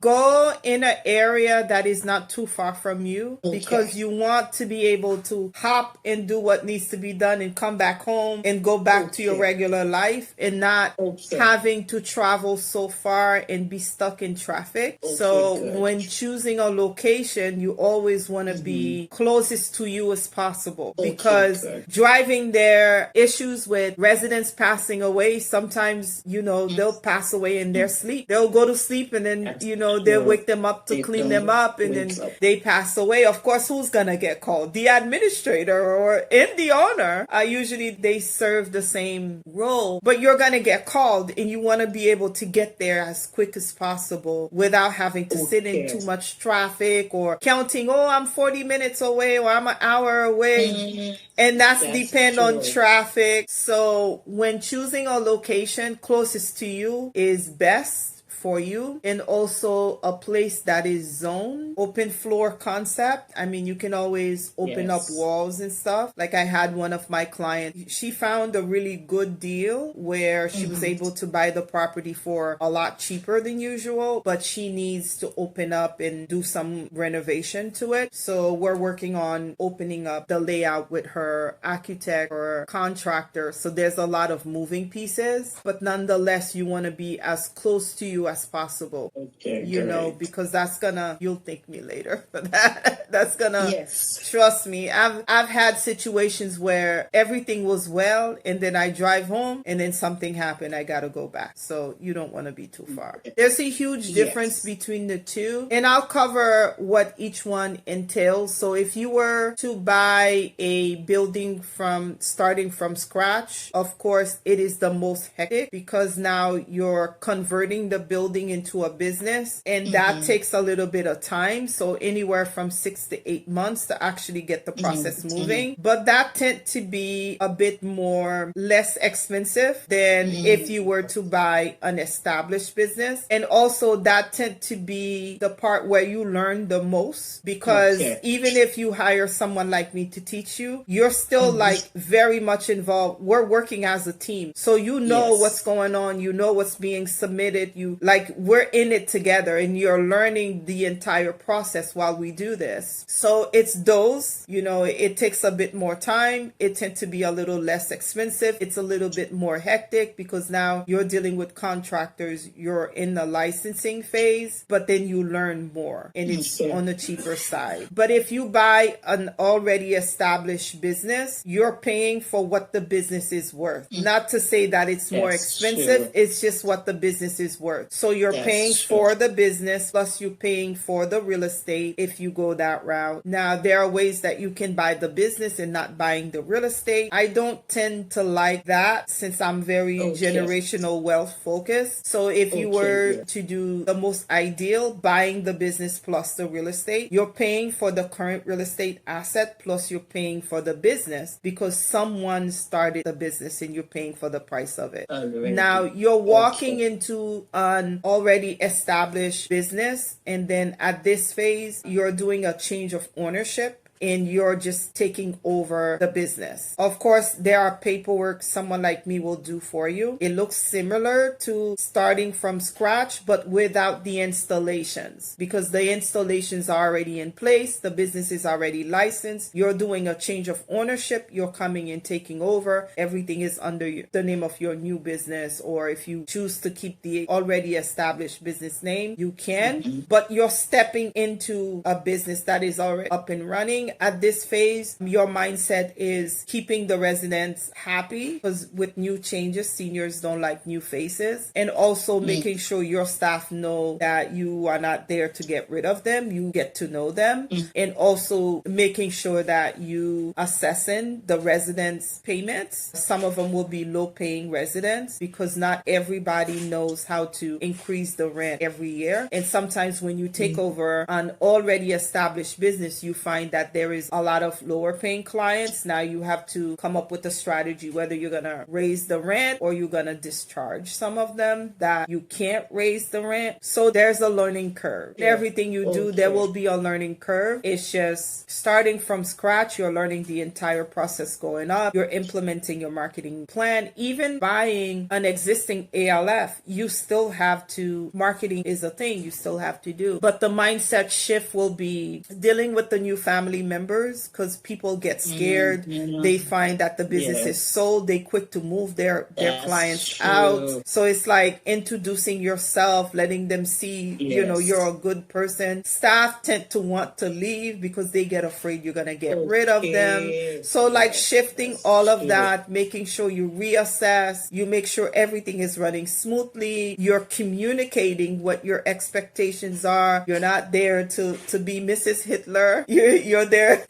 Go in an area that is not too far from you, because you want to be able to hop and do what needs to be done and come back home and go back to your regular life, and not having to travel so far and be stuck in traffic. So when choosing a location, you always want to be closest to you as possible, because driving there, issues with residents passing away, sometimes, they'll pass away in their sleep. They'll go to sleep and then, they'll wake them up to clean them up, and then they pass away. Of course, who's going to get called? The administrator or the owner. Usually they serve the same role, but you're going to get called, and you want to be able to get there as quick as possible without having to sit in too much traffic or counting, I'm 40 minutes away or I'm an hour away. And that's depend on traffic. So when choosing a location, closest to you is best for you, and also a place that is zoned, open floor concept. I mean, you can always open up walls and stuff. Like I had one of my clients, she found a really good deal where she was able to buy the property for a lot cheaper than usual, but she needs to open up and do some renovation to it. So we're working on opening up the layout with her architect or contractor. So there's a lot of moving pieces, but nonetheless, you want to be as close to you as possible, because that's gonna, you'll thank me later for that. That's gonna, trust me. I've had situations where everything was well, and then I drive home and then something happened. I gotta go back. So you don't want to be too far. There's a huge difference between the two, and I'll cover what each one entails. So if you were to buy a building starting from scratch, of course, it is the most hectic, because now you're converting the building into a business, and that takes a little bit of time. So anywhere from 6 to 8 months to actually get the process moving. But that tend to be a bit less expensive than if you were to buy an established business. And also that tend to be the part where you learn the most, because even if you hire someone like me to teach you, you're still like very much involved. We're working as a team. So you know what's going on, you know what's being submitted, we're in it together, and you're learning the entire process while we do this. So it's those, it takes a bit more time. It tends to be a little less expensive. It's a little bit more hectic, because now you're dealing with contractors. You're in the licensing phase, but then you learn more, and it's on the cheaper side. But if you buy an already established business, you're paying for what the business is worth. Not to say that it's more expensive. It's just what the business is worth. So you're paying for the business, plus you're paying for the real estate if you go that route. Now, there are ways that you can buy the business and not buying the real estate. I don't tend to like that, since I'm very generational wealth focused. So if you were to do the most ideal, buying the business plus the real estate, you're paying for the current real estate asset, plus you're paying for the business, because someone started the business and you're paying for the price of it. Now, you're walking into an already established business, and then at this phase you're doing a change of ownership, and you're just taking over the business. Of course, there are paperwork someone like me will do for you. It looks similar to starting from scratch, but without the installations, because the installations are already in place. The business is already licensed. You're doing a change of ownership. You're coming in, taking over. Everything is under the name of your new business, or if you choose to keep the already established business name, you can, but you're stepping into a business that is already up and running. At this phase, your mindset is keeping the residents happy, because with new changes, seniors don't like new faces, and also making sure your staff know that you are not there to get rid of them. You get to know them, and also making sure that you assessing the residents' payments. Some of them will be low-paying residents, because not everybody knows how to increase the rent every year. And sometimes when you take over an already established business, you find that there is a lot of lower paying clients. Now you have to come up with a strategy, whether you're going to raise the rent or you're going to discharge some of them that you can't raise the rent. So there's a learning curve. Everything you do, there will be a learning curve. It's just starting from scratch. You're learning the entire process going up. You're implementing your marketing plan. Even buying an existing ALF, you still have to, marketing is a thing you still have to do. But the mindset shift will be dealing with the new family members, because people get scared. They find that the business is sold. They quick to move their clients out. So it's like introducing yourself, letting them see, you know, you're a good person. Staff tend to want to leave because they get afraid you're going to get rid of them. So like shifting all of that, making sure you reassess, you make sure everything is running smoothly. You're communicating what your expectations are. You're not there to be Mrs. Hitler. You're there.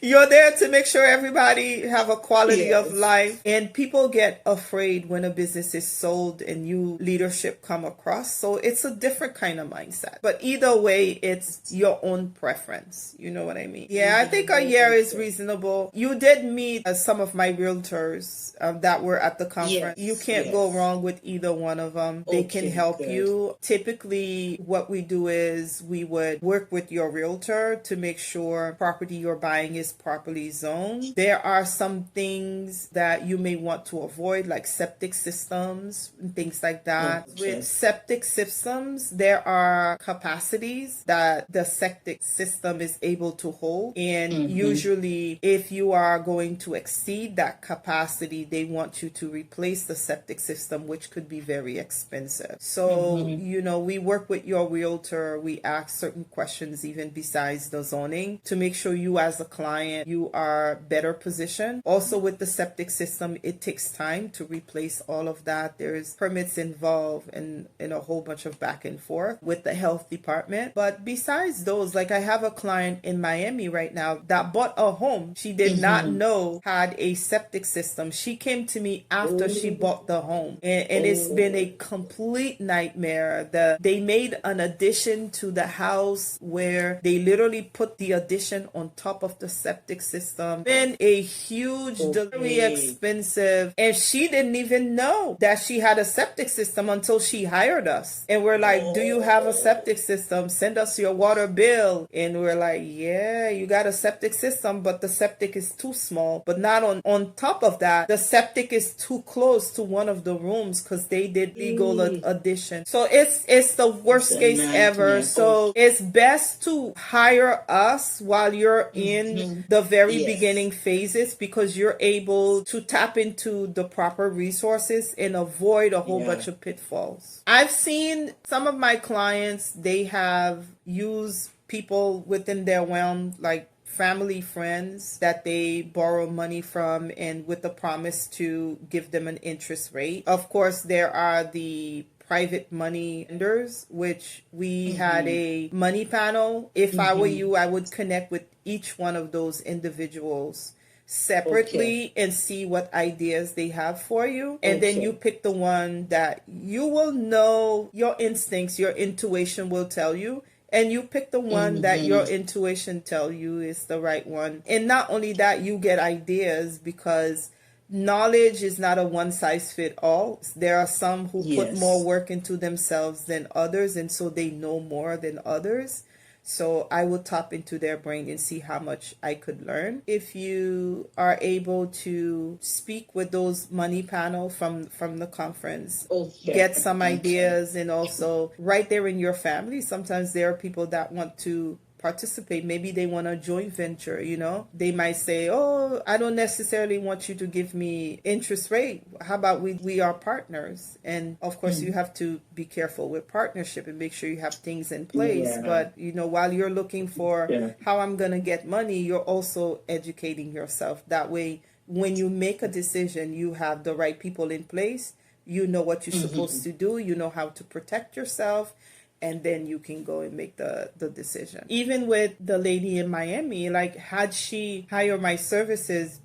You're there to make sure everybody have a quality of life. And people get afraid when a business is sold and new leadership come across. So it's a different kind of mindset. But either way, it's your own preference. You know what I mean? Yeah, I think a year is reasonable. You did meet some of my realtors that were at the conference. You can't go wrong with either one of them. They can help you. Typically, what we do is we would work with your realtor to make sure property you're buying is properly zoned. There are some things that you may want to avoid, like septic systems and things like that. With septic systems, there are capacities that the septic system is able to hold. And usually, if you are going to exceed that capacity, they want you to replace the septic system, which could be very expensive. So, you know, we work with your realtor. We ask certain questions, even besides the zoning, to make sure you as a client, you are better positioned. Also with the septic system, it takes time to replace all of that. There's permits involved and a whole bunch of back and forth with the health department. But besides those, like I have a client in Miami right now that bought a home she did not know had a septic system. She came to me after she bought the home, and it's been a complete nightmare. They made an addition to the house where they literally put the addition on top of the septic system. Been a huge, very expensive, and she didn't even know that she had a septic system until she hired us. And we're like, do you have a septic system? Send us your water bill. And we're like, yeah, you got a septic system, but the septic is too small. But not on top of that, the septic is too close to one of the rooms because they did legal addition. So it's the worst case ever. So it's best to hire us while you're in the very beginning phases, because you're able to tap into the proper resources and avoid a whole bunch of pitfalls. I've seen some of my clients, they have used people within their realm, like family friends that they borrow money from, and with the promise to give them an interest rate. Of course, there are the private money lenders, which we had a money panel. If I were you, I would connect with each one of those individuals separately and see what ideas they have for you. And then you pick the one that you will know, your instincts, your intuition will tell you. And you pick the one that your intuition tell you is the right one. And not only that, you get ideas, because knowledge is not a one size fit all. There are some who put more work into themselves than others, and so they know more than others. So I will tap into their brain and see how much I could learn. If you are able to speak with those money panel from the conference, get some ideas, and also right there in your family, sometimes there are people that want to participate. Maybe they want a joint venture, you know. They might say, oh, I don't necessarily want you to give me interest rate. How about we are partners? And of course, you have to be careful with partnership and make sure you have things in place. But, you know, while you're looking for how I'm going to get money, you're also educating yourself. That way, when you make a decision, you have the right people in place. You know what you're supposed to do. You know how to protect yourself. And then you can go and make the decision. Even with the lady in Miami, like, had she hired my services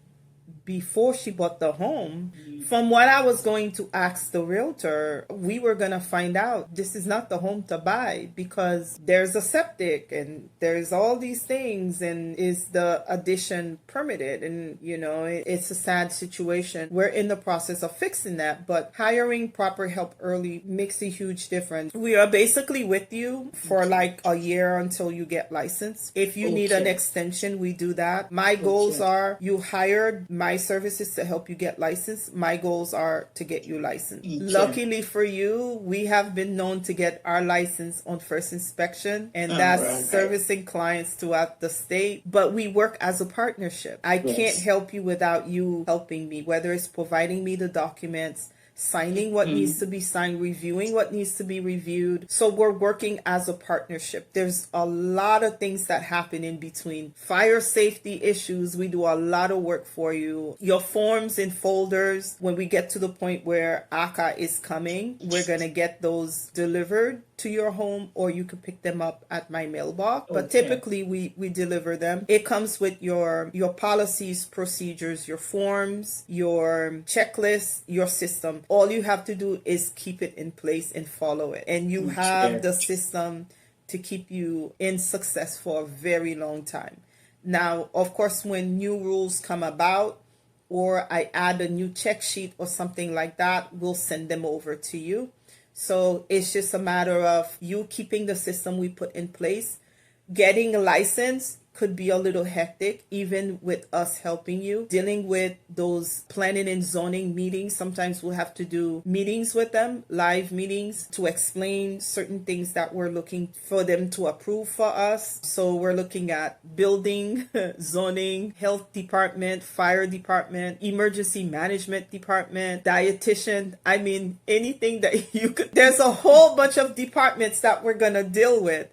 before she bought the home. From what I was going to ask the realtor, we were going to find out this is not the home to buy because there's a septic and there's all these things, and is the addition permitted? And it's a sad situation. We're in the process of fixing that, but hiring proper help early makes a huge difference. We are basically with you for like a year until you get licensed. If you need an extension, we do that. My goals are, you hired my services to help you get licensed. My goals are to get you licensed. Luckily for you, we have been known to get our license on first inspection, and that's servicing clients throughout the state. But we work as a partnership. I can't help you without you helping me, whether it's providing me the documents, signing what needs to be signed, reviewing what needs to be reviewed. So we're working as a partnership. There's a lot of things that happen in between. Fire safety issues, we do a lot of work for you. Your forms and folders, when we get to the point where ACA is coming, we're going to get those delivered to your home, or you can pick them up at my mailbox. But typically we deliver them. It comes with your policies, procedures, your forms, your checklist, your system. All you have to do is keep it in place and follow it. And you have the system to keep you in success for a very long time. Now, of course, when new rules come about, or I add a new check sheet or something like that, we'll send them over to you. So it's just a matter of you keeping the system we put in place. Getting a license could be a little hectic, even with us helping you. Dealing with those planning and zoning meetings, sometimes we'll have to do meetings with them, live meetings, to explain certain things that we're looking for them to approve for us. So we're looking at building, zoning, health department, fire department, emergency management department, dietitian. I mean, anything that you could. There's a whole bunch of departments that we're going to deal with.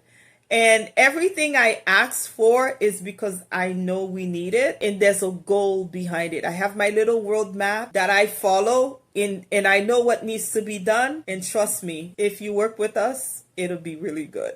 And everything I ask for is because I know we need it, and there's a goal behind it. I have my little world map that I follow in, and I know what needs to be done. And trust me, if you work with us, it'll be really good.